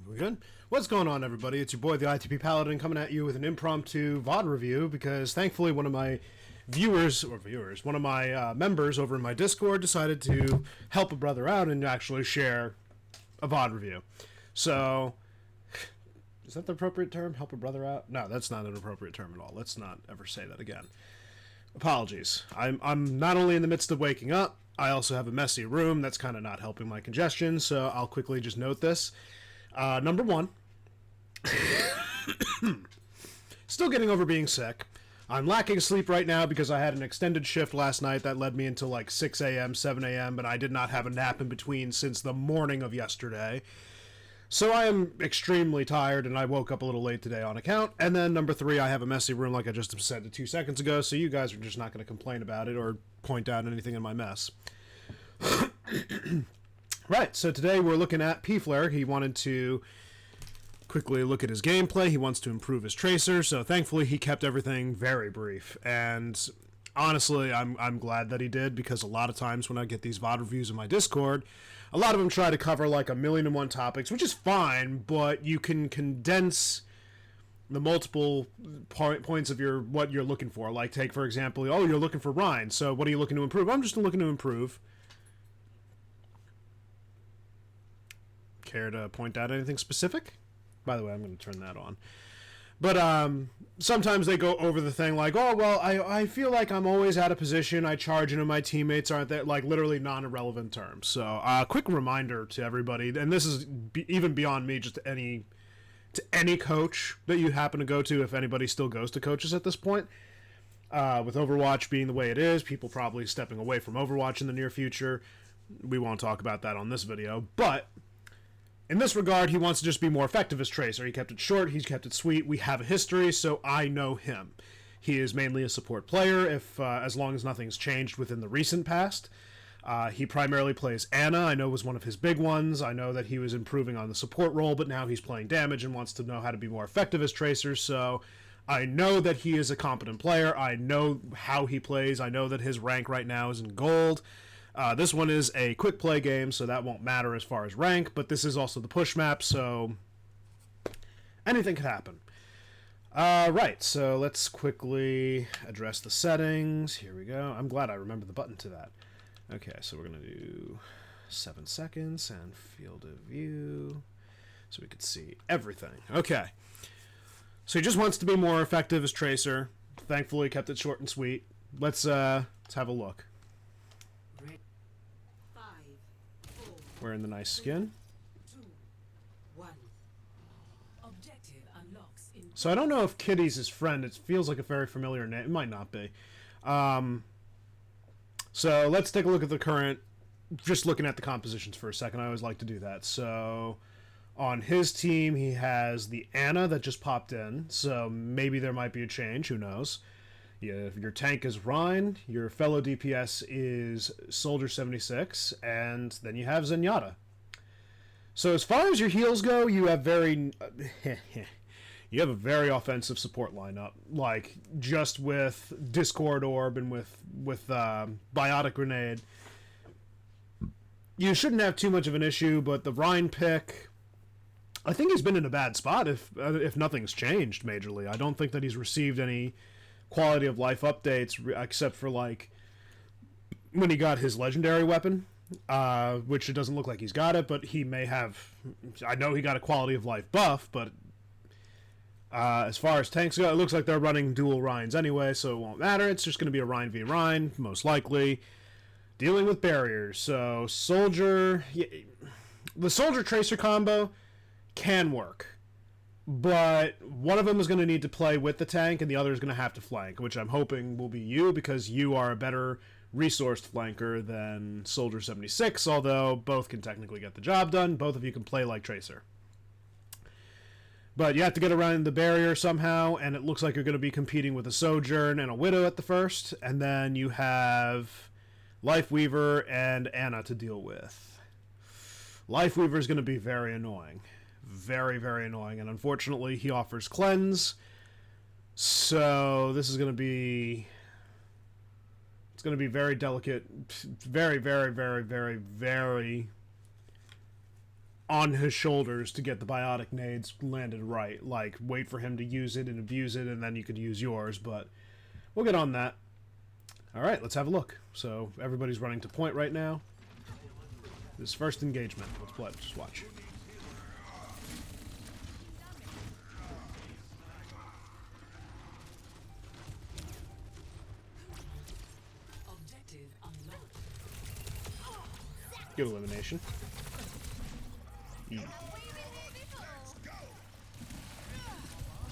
We good? What's going on, everybody? It's your boy, the ITP Paladin, coming at you with an impromptu VOD review because thankfully one of my one of my members over in my Discord decided to help a brother out and actually share a VOD review. So, is that the appropriate term? Help a brother out? No, that's not an appropriate term at all. Let's not ever say that again. Apologies. I'm not only in the midst of waking up, I also have a messy room that's kind of not helping my congestion, so I'll quickly just note this. Number one, still getting over being sick. I'm lacking sleep right now because I had an extended shift last night that led me until like 6 a.m., 7 a.m., but I did not have a nap in between since the morning of yesterday. So I am extremely tired, and I woke up a little late today on account. And then number three, I have a messy room like I just said 2 seconds ago, so you guys are just not going to complain about it or point out anything in my mess. Right, so today we're looking at P-Flare. He wanted to quickly look at his gameplay. He wants to improve his tracer, so thankfully he kept everything very brief. And honestly, I'm glad that he did, because a lot of times when I get these VOD reviews in my Discord, a lot of them try to cover like 1,000,001 topics, which is fine, but you can condense the multiple points of what you're looking for. Like, take, for example, oh, you're looking for Rhine, so what are you looking to improve? I'm just looking to improve. Care to point out anything specific? By the way, I'm going to turn that on. But sometimes they go over the thing like, oh, well, I feel like I'm always out of position. I charge into my teammates aren't there, like literally non-irrelevant terms. So quick reminder to everybody, and this is even beyond me, just to any coach that you happen to go to, if anybody still goes to coaches at this point. With Overwatch being the way it is, people probably stepping away from Overwatch in the near future. We won't talk about that on this video, but in this regard, he wants to just be more effective as Tracer. He kept it short, he's kept it sweet. We have a history, so I know him. He is mainly a support player, as long as nothing's changed within the recent past. He primarily plays Ana. I know was one of his big ones. I know that he was improving on the support role, but now he's playing damage and wants to know how to be more effective as Tracer, so I know that he is a competent player. I know how he plays. I know that his rank right now is in gold. This one is a quick play game, so that won't matter as far as rank, but this is also the push map, so anything could happen. Right, so let's quickly address the settings. Here we go. I'm glad I remember the button to that. Okay, so we're going to do 7 seconds and field of view so we could see everything. Okay, so he just wants to be more effective as Tracer. Thankfully, kept it short and sweet. Let's have a look. Wearing the nice skin. So I don't know if Kitty's his friend. It feels like a very familiar name. It might not be. So let's take a look at the current, just looking at the compositions for a second. I always like to do that. So on his team, he has the Ana that just popped in. So maybe there might be a change. Who knows? Yeah, your tank is Rhine, your fellow DPS is Soldier 76, and then you have Zenyatta. So as far as your heals go, you have you have a very offensive support lineup. Like, just with Discord Orb and with Biotic Grenade, you shouldn't have too much of an issue, but the Rhine pick, I think he's been in a bad spot if nothing's changed majorly. I don't think that he's received any quality of life updates except for like when he got his legendary weapon, which it doesn't look like he's got it, but he may have. I know he got a quality of life buff, but as far as tanks go, it looks like they're running dual Rhines anyway, so it won't matter. It's just going to be a Rhine v Rhine, most likely, dealing with barriers. So Soldier, the Soldier Tracer combo can work, but one of them is going to need to play with the tank, and the other is going to have to flank, which I'm hoping will be you, because you are a better resourced flanker than Soldier 76, although both can technically get the job done. Both of you can play like Tracer. But you have to get around the barrier somehow, and it looks like you're going to be competing with a Sojourn and a Widow at the first, and then you have Lifeweaver and Ana to deal with. Lifeweaver is going to be very annoying. Very, very annoying, and unfortunately he offers cleanse, so this is going to be, it's going to be very delicate, very, very, very, very, very on his shoulders to get the biotic nades landed right. Like, wait for him to use it and abuse it, and then you could use yours, but we'll get on that. Alright, let's have a look. So, everybody's running to point right now. This first engagement. Let's play. Just watch. Good elimination.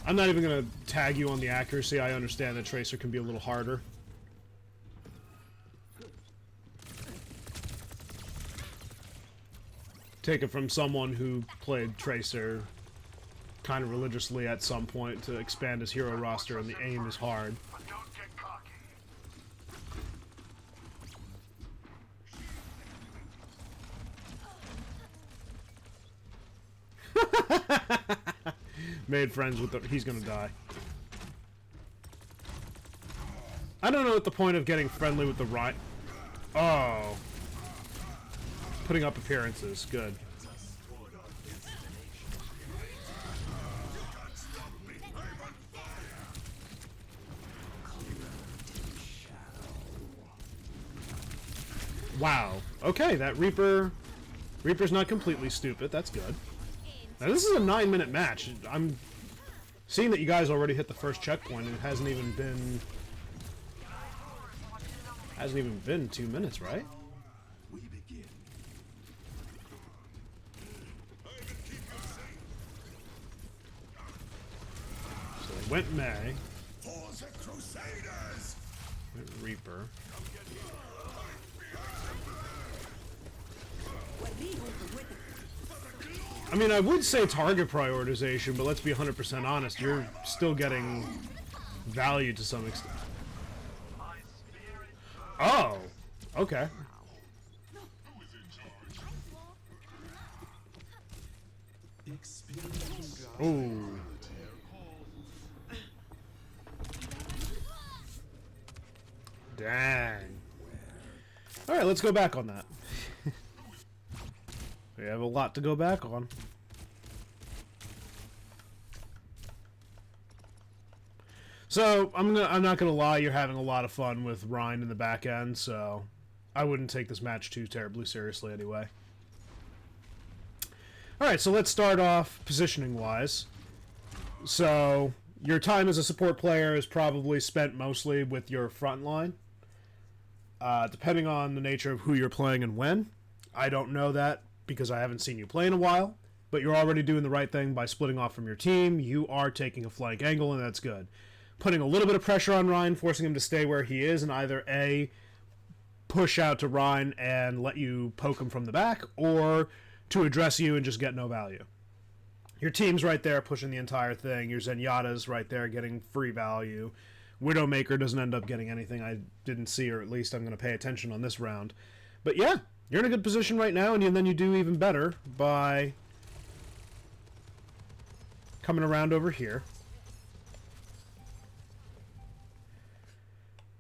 I'm not even going to tag you on the accuracy. I understand that Tracer can be a little harder. Take it from someone who played Tracer kind of religiously at some point to expand his hero roster, and the aim is hard. Made friends with the... He's gonna die. I don't know what the point of getting friendly with the right... Oh. Putting up appearances. Good. Wow. Okay, that Reaper's not completely stupid. That's good. Now this is a 9-minute match. I'm seeing that you guys already hit the first checkpoint and it hasn't even been 2 minutes, right? We begin. So they went May. For the Crusaders. Went Reaper. I mean, I would say target prioritization, but let's be 100% honest, you're still getting value to some extent. Oh! Okay. Ooh. Dang. Alright, let's go back on that. We have a lot to go back on. So, I'm not gonna lie, you're having a lot of fun with Rhine in the back end, so I wouldn't take this match too terribly seriously anyway. Alright, so let's start off positioning-wise. So, your time as a support player is probably spent mostly with your front line. Depending on the nature of who you're playing and when. I don't know that, because I haven't seen you play in a while, but you're already doing the right thing by splitting off from your team. You are taking a flank angle, and that's good. Putting a little bit of pressure on Rhine, forcing him to stay where he is, and either A, push out to Rhine and let you poke him from the back, or to address you and just get no value. Your team's right there pushing the entire thing. Your Zenyatta's right there getting free value. Widowmaker doesn't end up getting anything I didn't see, or at least I'm going to pay attention on this round. But yeah, you're in a good position right now, and then you do even better by coming around over here.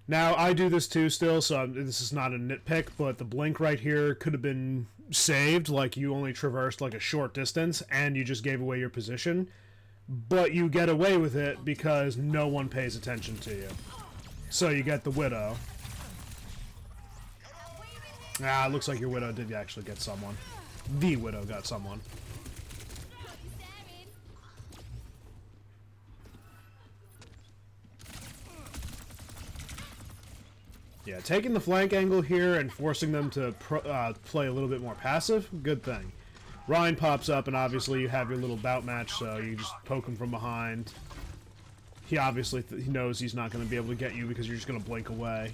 Now, I do this too still, so this is not a nitpick, but the blink right here could have been saved, like you only traversed like a short distance, and you just gave away your position. But you get away with it because no one pays attention to you. So you get the Widow. Ah, it looks like your Widow did actually get someone. The Widow got someone. Yeah, taking the flank angle here and forcing them to play a little bit more passive, good thing. Rhine pops up, and obviously you have your little bout match, so you just poke him from behind. He obviously he knows he's not going to be able to get you because you're just going to blink away.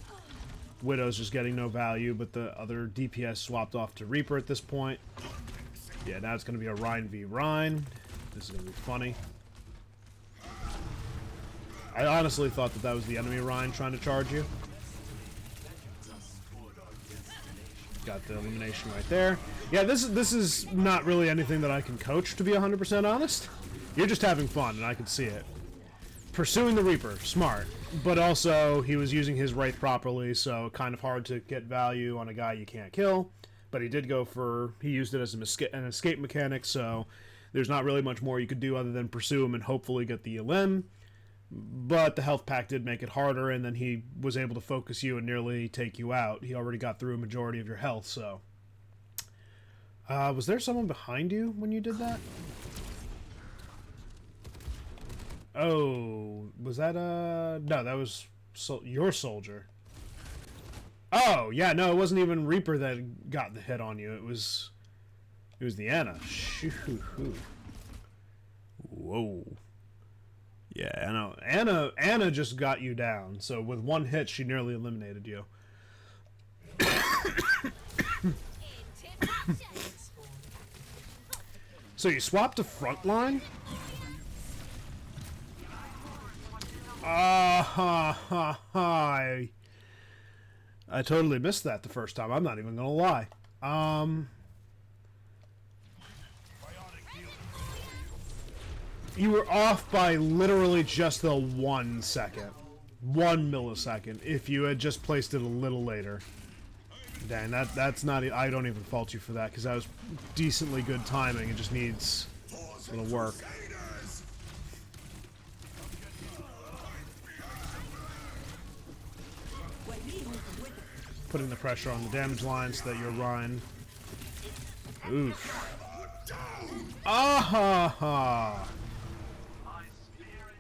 Widow's just getting no value, but the other DPS swapped off to Reaper at this point. Yeah, now it's going to be a Rhine v. Rhine. This is going to be funny. I honestly thought that was the enemy Rhine trying to charge you. Got the elimination right there. Yeah, this is not really anything that I can coach, to be 100% honest. You're just having fun, and I can see it. Pursuing the Reaper, smart. But also, he was using his Wraith properly, so kind of hard to get value on a guy you can't kill. But he did go for... He used it as an escape mechanic, so there's not really much more you could do other than pursue him and hopefully get the limb. But the health pack did make it harder, and then he was able to focus you and nearly take you out. He already got through a majority of your health, so... was there someone behind you when you did that? Oh, was that no, that was your soldier. Oh, yeah, no, it wasn't even Reaper that got the hit on you. It was the Ana. Shoo-hoo-hoo. Whoa. Yeah, I know. Ana just got you down. So with one hit, she nearly eliminated you. So you swapped to frontline? I totally missed that the first time. I'm not even gonna lie. You were off by literally just the 1 second. 1 millisecond. If you had just placed it a little later. Dang, that's not... I don't even fault you for that, because that was decently good timing. It just needs a little work. Putting the pressure on the damage line so that your Rhine... Oof. Ah-ha-ha!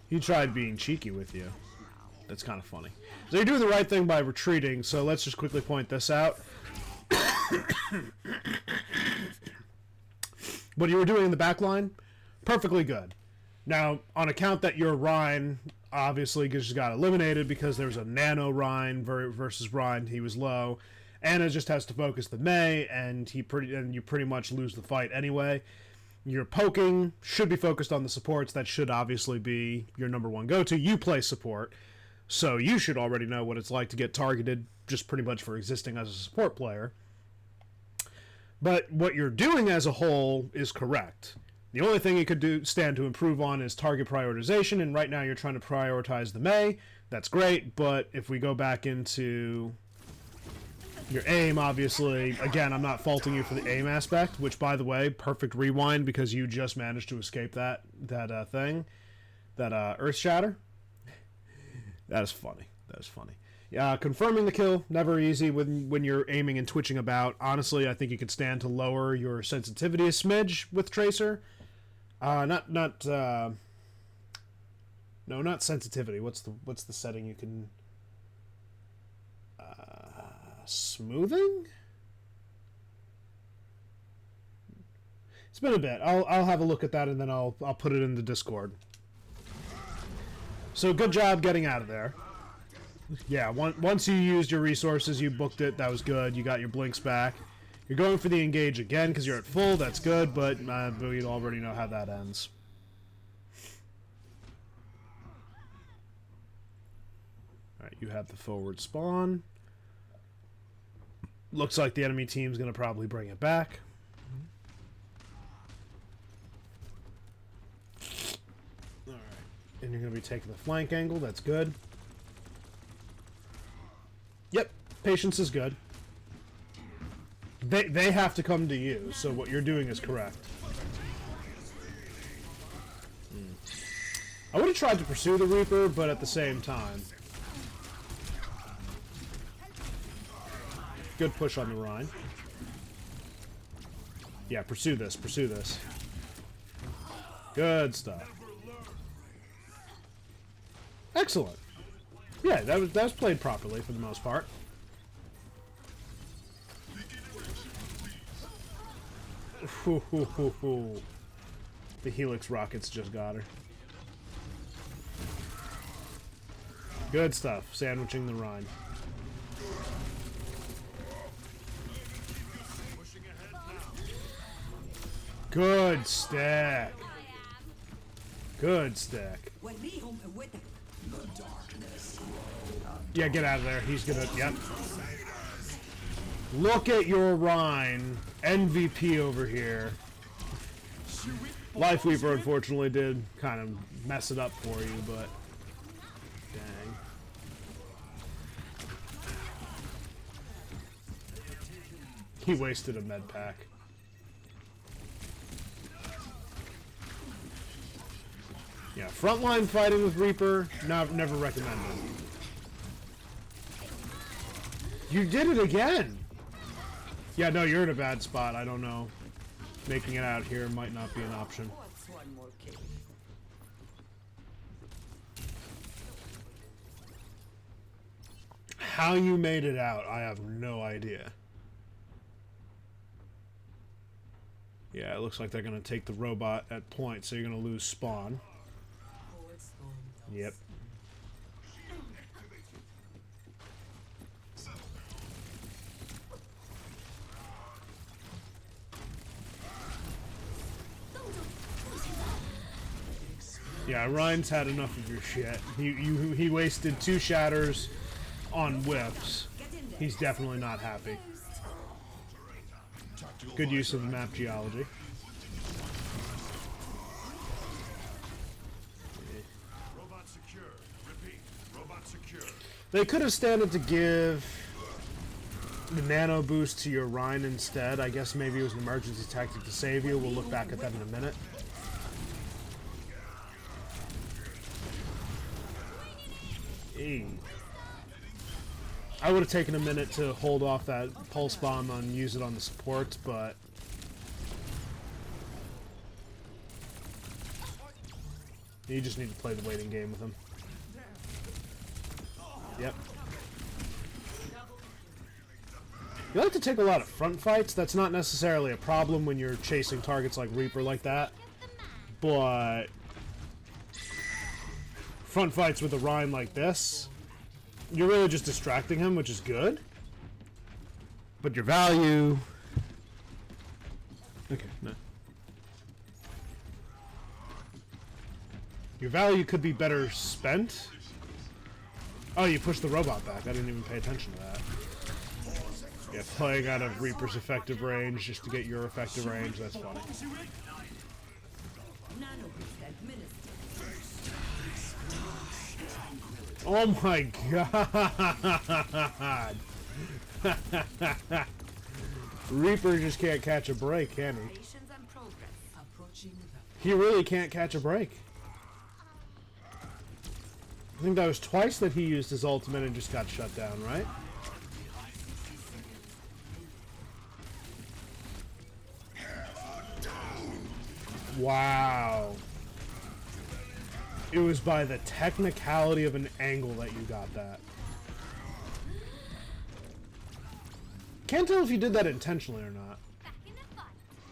He tried being cheeky with you. That's kind of funny. So you're doing the right thing by retreating, so let's just quickly point this out. What you were doing in the back line, perfectly good. Now, on account that your Rhine obviously just got eliminated because there was a nano Rhine versus Rhine, he was low. Ana just has to focus the Mei, and you pretty much lose the fight anyway. Your poking should be focused on the supports. That should obviously be your number one go-to. You play support, so you should already know what it's like to get targeted just pretty much for existing as a support player. But what you're doing as a whole is correct. The only thing you could stand to improve on is target prioritization, and right now you're trying to prioritize the Mei. That's great, but if we go back into your aim, obviously, again, I'm not faulting you for the aim aspect, which, by the way, perfect rewind because you just managed to escape that thing, that Earth Shatter. That is funny. That is funny. Confirming the kill, never easy when you're aiming and twitching about. Honestly, I think you could stand to lower your sensitivity a smidge with Tracer. No, not sensitivity. What's the setting you can... smoothing? It's been a bit. I'll have a look at that and then I'll put it in the Discord. So good job getting out of there. Yeah, once you used your resources, you booked it. That was good. You got your blinks back. You're going for the engage again because you're at full. That's good, but we already know how that ends. Alright, you have the forward spawn. Looks like the enemy team's going to probably bring it back. Alright, and you're going to be taking the flank angle. That's good. Yep, patience is good. They have to come to you, so what you're doing is correct. I would have tried to pursue the Reaper, but at the same time. Good push on the Rhine. Yeah, pursue this, pursue this. Good stuff. Excellent. Yeah, that was played properly for the most part. The Helix rockets just got her. Good stuff. Sandwiching the Rhine. Good stack. Good stack. Yeah, get out of there. He's gonna... Yep. Look at your Rhine. MVP over here. Life Weaver, unfortunately, did kind of mess it up for you, but... Dang. He wasted a med pack. Yeah, frontline fighting with Reaper, never recommended. You did it again! Yeah, no, you're in a bad spot. I don't know. Making it out here might not be an option. How you made it out, I have no idea. Yeah, it looks like they're going to take the robot at point, so you're going to lose spawn. Yep. Yeah, Ryan's had enough of your shit. He wasted 2 shatters on whiffs. He's definitely not happy. Good use of map geology. Robot secure. Repeat. Robot secure. They could have standed to give the nano boost to your Rhine instead. I guess maybe it was an emergency tactic to save you. We'll look back at that in a minute. Hey. I would have taken a minute to hold off that pulse bomb and use it on the supports, but you just need to play the waiting game with him. Yep. You like to take a lot of front fights. That's not necessarily a problem when you're chasing targets like Reaper like that, but front fights with a Rhine like this, you're really just distracting him, which is good. But your value... Okay, no. Your value could be better spent. Oh, you pushed the robot back. I didn't even pay attention to that. Yeah, playing out of Reaper's effective range just to get your effective range, that's funny. Oh my god! Reaper just can't catch a break, can he? He really can't catch a break. I think that was twice that he used his ultimate and just got shut down, right? Wow. It was by the technicality of an angle that you got that. Can't tell if you did that intentionally or not.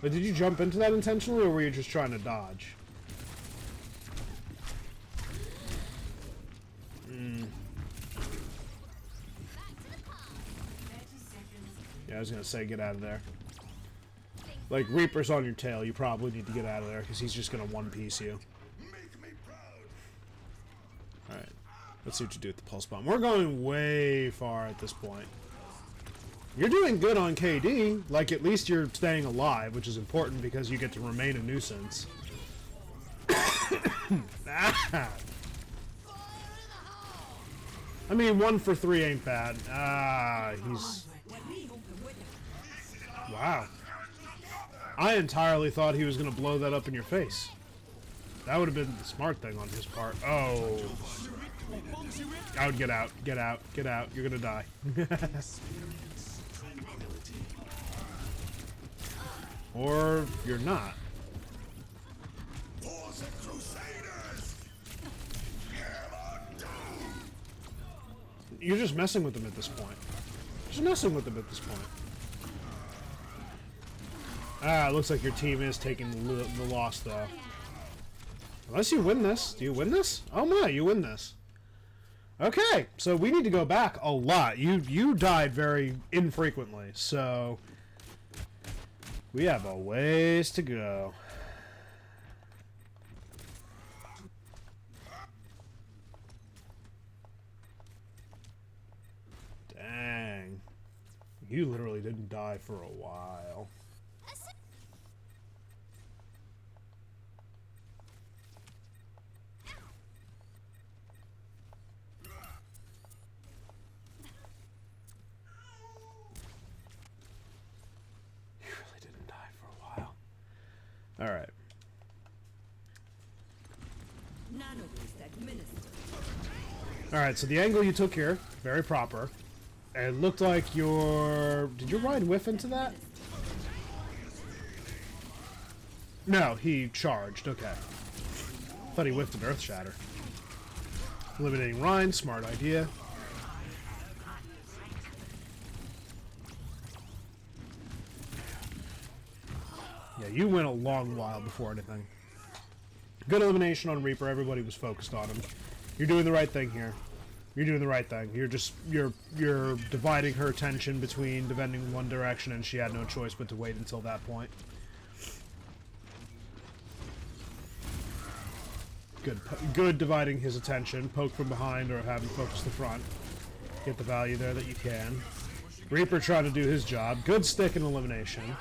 But did you jump into that intentionally, or were you just trying to dodge? Yeah, I was gonna say, get out of there. Like, Reaper's on your tail, you probably need to get out of there, because he's just gonna one-piece you. Alright, let's see what you do with the pulse bomb. We're going way far at this point. You're doing good on KD. Like, at least you're staying alive, which is important because you get to remain a nuisance. I mean, 1 for 3 ain't bad. He's... Wow. I entirely thought he was going to blow that up in your face. That would have been the smart thing on his part. Oh. I would get out. Get out. Get out. You're going to die. Or you're not. You're just messing with them at this point. Just messing with them at this point. It looks like your team is taking the loss, though. Unless you win this. Do you win this? Oh my, you win this. Okay, so we need to go back a lot. You died very infrequently, so we have a ways to go. Dang. You literally didn't die for a while. Alright, so the angle you took here, very proper. It looked like your... Did your Ryan whiff into that? No, he charged. Okay. Thought he whiffed an Earth Shatter. Eliminating Ryan, smart idea. Yeah, you went a long while before anything. Good elimination on Reaper. Everybody was focused on him. You're doing the right thing here. You're doing the right thing. You're dividing her attention between defending one direction, and she had no choice but to wait until that point. Good dividing his attention. Poke from behind or have him focus the front. Get the value there that you can. Reaper trying to do his job. Good stick and elimination.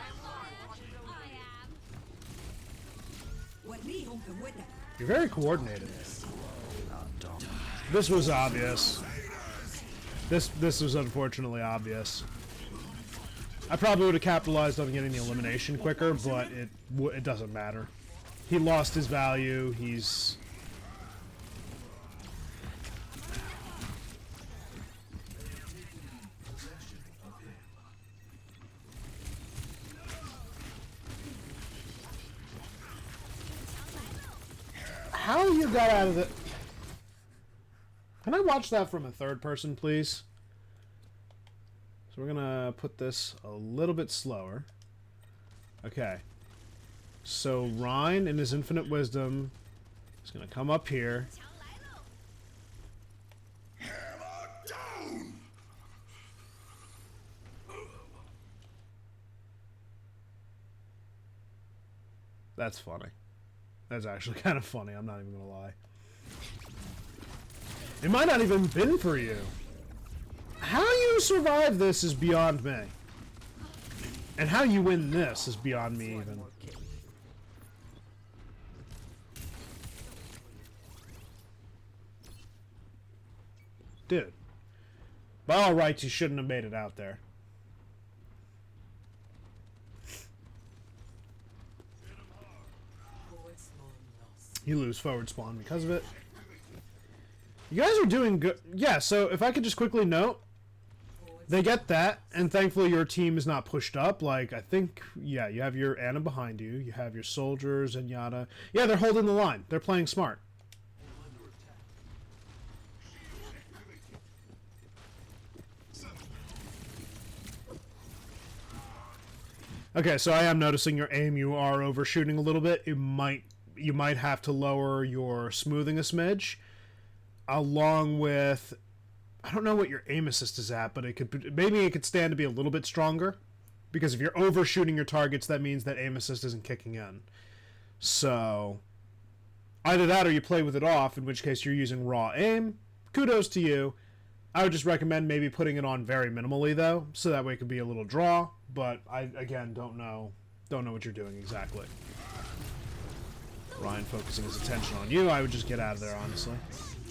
You're very coordinated. This was obvious. This was unfortunately obvious. I probably would have capitalized on getting the elimination quicker, but it doesn't matter. He lost his value. He's... How you got out of the... Can I watch that from a third person, please? So we're gonna put this a little bit slower. Okay. So Rhine, in his infinite wisdom, is gonna come up here. Hammer down. That's funny. That's actually kind of funny, I'm not even gonna lie. It might not even been for you. How you survive this is beyond me. And how you win this is beyond me even. Dude. By all rights, you shouldn't have made it out there. You lose forward spawn because of it. You guys are doing good. Yeah, so if I could just quickly note, they get that, and thankfully your team is not pushed up. Like, I think, yeah, you have your Ana behind you, you have your soldiers and yada. Yeah, they're holding the line. They're playing smart. Okay, so I am noticing your aim. You are overshooting a little bit. You might have to lower your smoothing a smidge. Along with, I don't know what your aim assist is at, but maybe it could stand to be a little bit stronger, because if you're overshooting your targets, that means that aim assist isn't kicking in. So either that or you play with it off, in which case you're using raw aim. Kudos to you. I would just recommend maybe putting it on very minimally though, so that way it could be a little draw. But I again don't know what you're doing exactly. Ryan focusing his attention on you. I would just get out of there, honestly.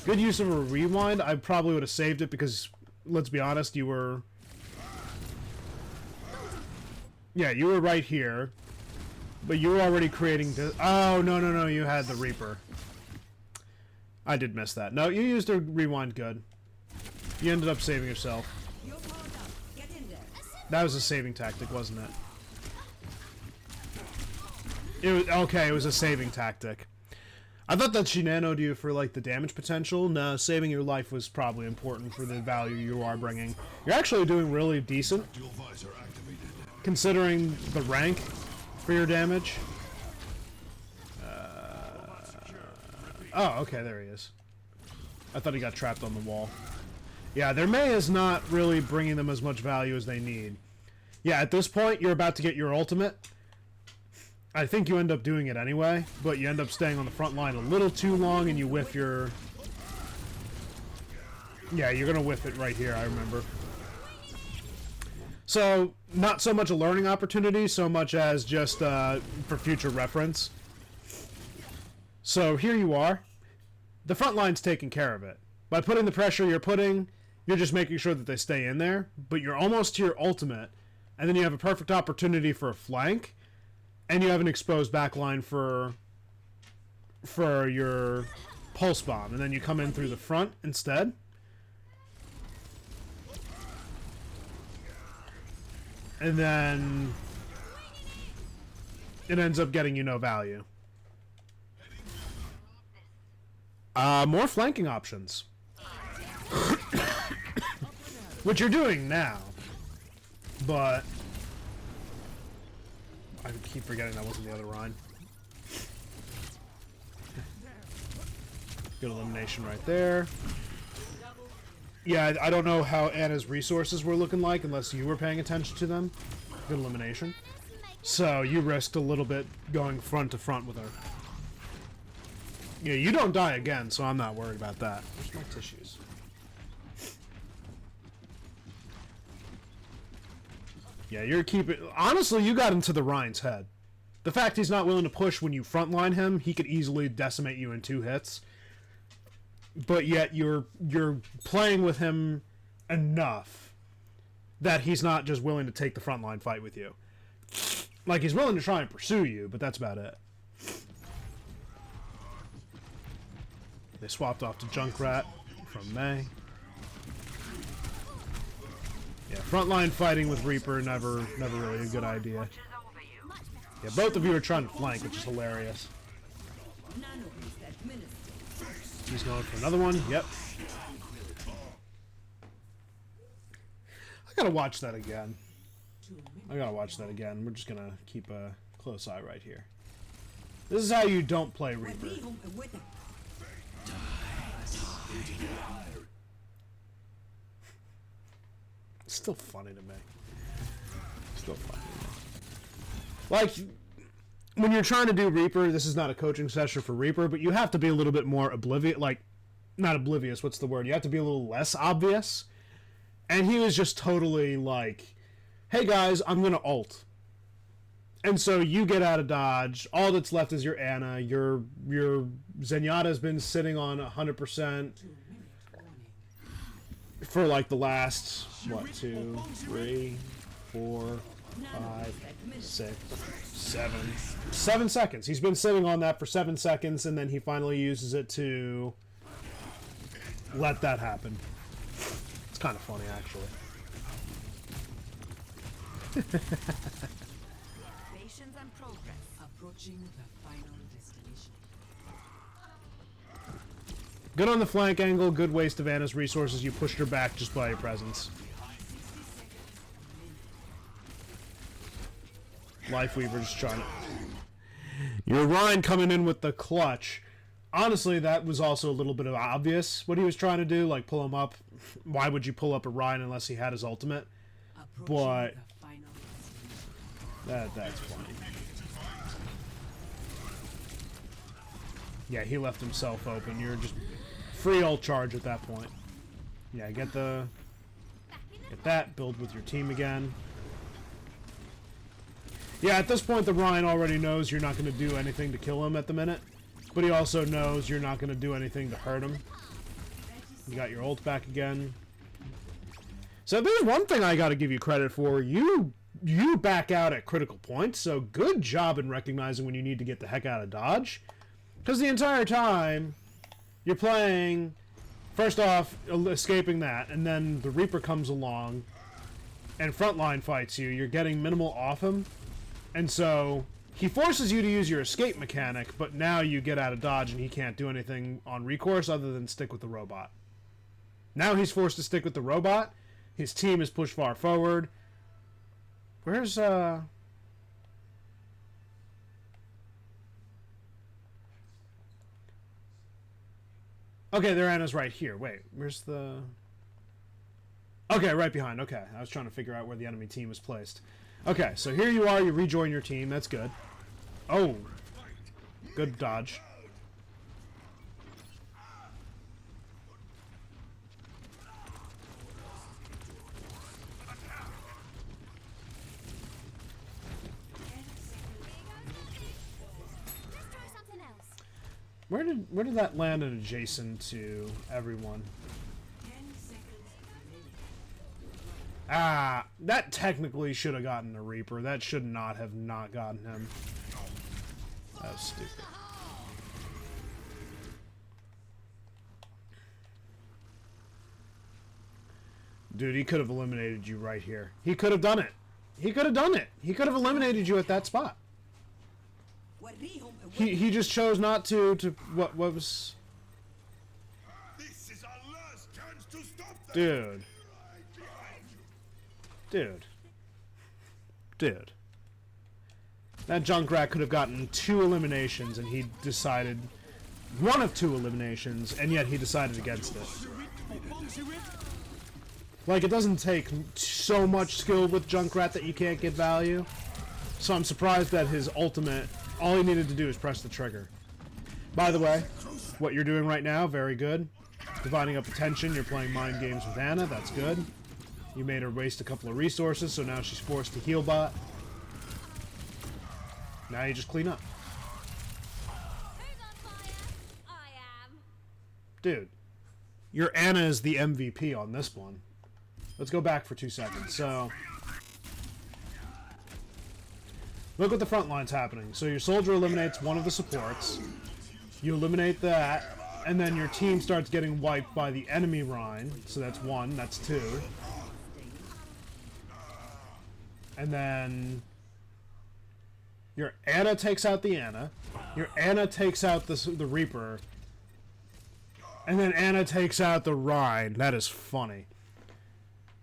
Good use of a rewind. I probably would have saved it because, let's be honest, you were... Yeah, you were right here. But you were already creating... Oh, no, you had the Reaper. I did miss that. No, you used a rewind good. You ended up saving yourself. That was a saving tactic, wasn't it? It was a saving tactic. I thought that she nanoed you for, like, the damage potential. No, saving your life was probably important for the value you are bringing. You're actually doing really decent, considering the rank for your damage. Oh, okay, there he is. I thought he got trapped on the wall. Yeah, their Mei is not really bringing them as much value as they need. Yeah, at this point, you're about to get your ultimate. I think you end up doing it anyway, but you end up staying on the front line a little too long and you whiff your... Yeah, you're gonna whiff it right here, I remember. So, not so much a learning opportunity, so much as just for future reference. So, here you are. The front line's taking care of it. By putting the pressure you're putting, you're just making sure that they stay in there, but you're almost to your ultimate, and then you have a perfect opportunity for a flank, and you have an exposed backline for your pulse bomb, and then you come in through the front instead. And then it ends up getting you no value. More flanking options. Which you're doing now. But I keep forgetting that wasn't the other Rhine. Good elimination right there. Yeah, I don't know how Anna's resources were looking like unless you were paying attention to them. Good elimination. So you risked a little bit going front to front with her. Yeah, you don't die again, so I'm not worried about that. Where's my tissues? Yeah, you're keeping... Honestly, you got into the Rhine's head. The fact he's not willing to push when you frontline him, he could easily decimate you in 2 hits. But yet you're playing with him enough that he's not just willing to take the frontline fight with you. Like, he's willing to try and pursue you, but that's about it. They swapped off to Junkrat from May. Yeah, frontline fighting with Reaper, never really a good idea. Yeah, both of you are trying to flank, which is hilarious. He's going for another one. Yep. I gotta watch that again. We're just gonna keep a close eye right here. This is how you don't play Reaper. It's still funny to me. Like, when you're trying to do Reaper, this is not a coaching session for Reaper, but you have to be a little bit more oblivious. Like, not oblivious, what's the word? You have to be a little less obvious. And he was just totally like, hey guys, I'm gonna ult. And so you get out of dodge. All that's left is your Anna. Your Zenyatta's been sitting on 100% for like the last, what, 2, 3, 4, 5, 6, 7 seconds. He's been sitting on that for 7 seconds, and then he finally uses it to let that happen. It's kind of funny, actually. Operations and progress. Approaching the final destination. Good on the flank angle, good waste of Anna's resources. You pushed her back just by your presence. Lifeweaver just trying to... Your Rhine coming in with the clutch. Honestly, that was also a little bit of obvious what he was trying to do, like pull him up. Why would you pull up a Rhine unless he had his ultimate? But that's funny. Yeah, he left himself open. You're just free ult charge at that point. Yeah, get that, build with your team again. Yeah, at this point the Rhine already knows you're not going to do anything to kill him at the minute, but he also knows you're not going to do anything to hurt him. You got your ult back again. So there's one thing I got to give you credit for. You back out at critical points, so good job in recognizing when you need to get the heck out of dodge. Because the entire time, you're playing, first off, escaping that, and then the Reaper comes along and frontline fights you. You're getting minimal off him, and so he forces you to use your escape mechanic, but now you get out of dodge and he can't do anything on recourse other than stick with the robot. Now he's forced to stick with the robot. His team is pushed far forward. Where's, Okay, their Anna's right here. Wait, where's the... Okay, right behind. Okay, I was trying to figure out where the enemy team was placed. Okay, so here you are. You rejoin your team. That's good. Oh. Good dodge. Where did that land an adjacent to everyone? Ah, that technically should have gotten a Reaper. That should not have not gotten him. That was stupid. Dude, he could have eliminated you right here. He could have done it. He could have done it. He could have eliminated you at that spot. He just chose not to what was... This is our last chance to stop them. Dude. Dude. That Junkrat could have gotten 2 eliminations, and he decided one of 2 eliminations, and yet he decided against it. Like, it doesn't take so much skill with Junkrat that you can't get value. So I'm surprised that his ultimate, all he needed to do is press the trigger. By the way, what you're doing right now, very good. Dividing up attention, you're playing mind games with Anna, that's good. You made her waste a couple of resources, so now she's forced to heal bot. Now you just clean up. Who's on fire? I am. Dude, your Anna is the MVP on this one. Let's go back for 2 seconds. So, look what the front line's happening. So your soldier eliminates one of the supports. You eliminate that, and then your team starts getting wiped by the enemy Rhine. So that's 1, that's 2. And then your Anna takes out the Anna. Your Anna takes out the Reaper. And then Anna takes out the Rhine. That is funny.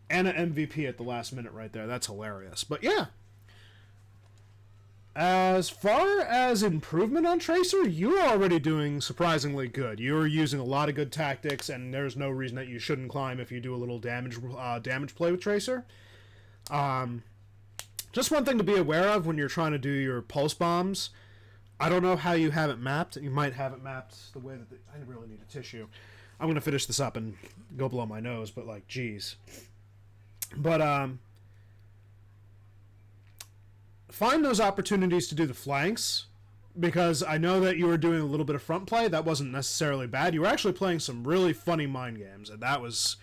Anna MVP at the last minute right there. That's hilarious. But yeah. As far as improvement on Tracer, you're already doing surprisingly good. You're using a lot of good tactics, and there's no reason that you shouldn't climb if you do a little damage play with Tracer. Just one thing to be aware of when you're trying to do your pulse bombs. I don't know how you have it mapped. You might have it mapped the way that... I really need a tissue. I'm going to finish this up and go blow my nose, but like, geez. But, find those opportunities to do the flanks, because I know that you were doing a little bit of front play. That wasn't necessarily bad. You were actually playing some really funny mind games, and that was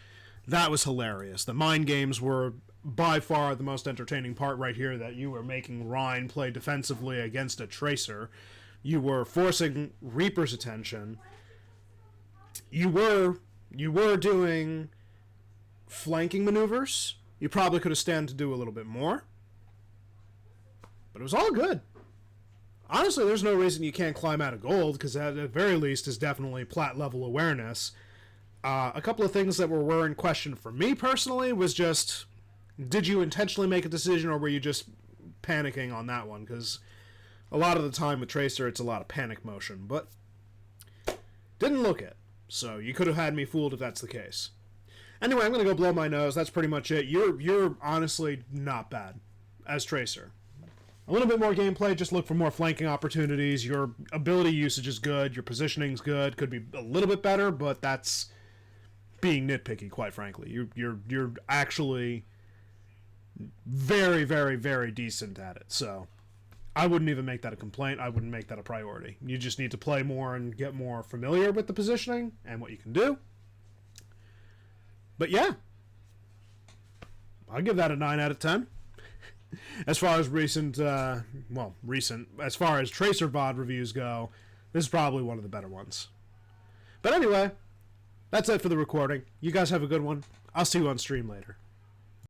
hilarious. The mind games were by far the most entertaining part right here, that you were making Rhine play defensively against a Tracer. You were forcing Reaper's attention. You were doing flanking maneuvers. You probably could have stand to do a little bit more. But it was all good. Honestly, there's no reason you can't climb out of gold, because that, at the very least, is definitely plat level awareness. A couple of things that were in question for me personally was just, did you intentionally make a decision, or were you just panicking on that one? Because a lot of the time with Tracer, it's a lot of panic motion, but didn't look it. So you could have had me fooled if that's the case. Anyway, I'm going to go blow my nose. That's pretty much it. You're honestly not bad as Tracer. A little bit more gameplay, just look for more flanking opportunities. Your ability usage is good, your positioning's good, could be a little bit better, but that's being nitpicky, quite frankly. You're actually very, very, very decent at it. So I wouldn't even make that a complaint. I wouldn't make that a priority. You just need to play more and get more familiar with the positioning and what you can do. But yeah, I'll give that a 9 out of 10. As far as as far as Tracer VOD reviews go, this is probably one of the better ones. But anyway, that's it for the recording. You guys have a good one. I'll see you on stream later.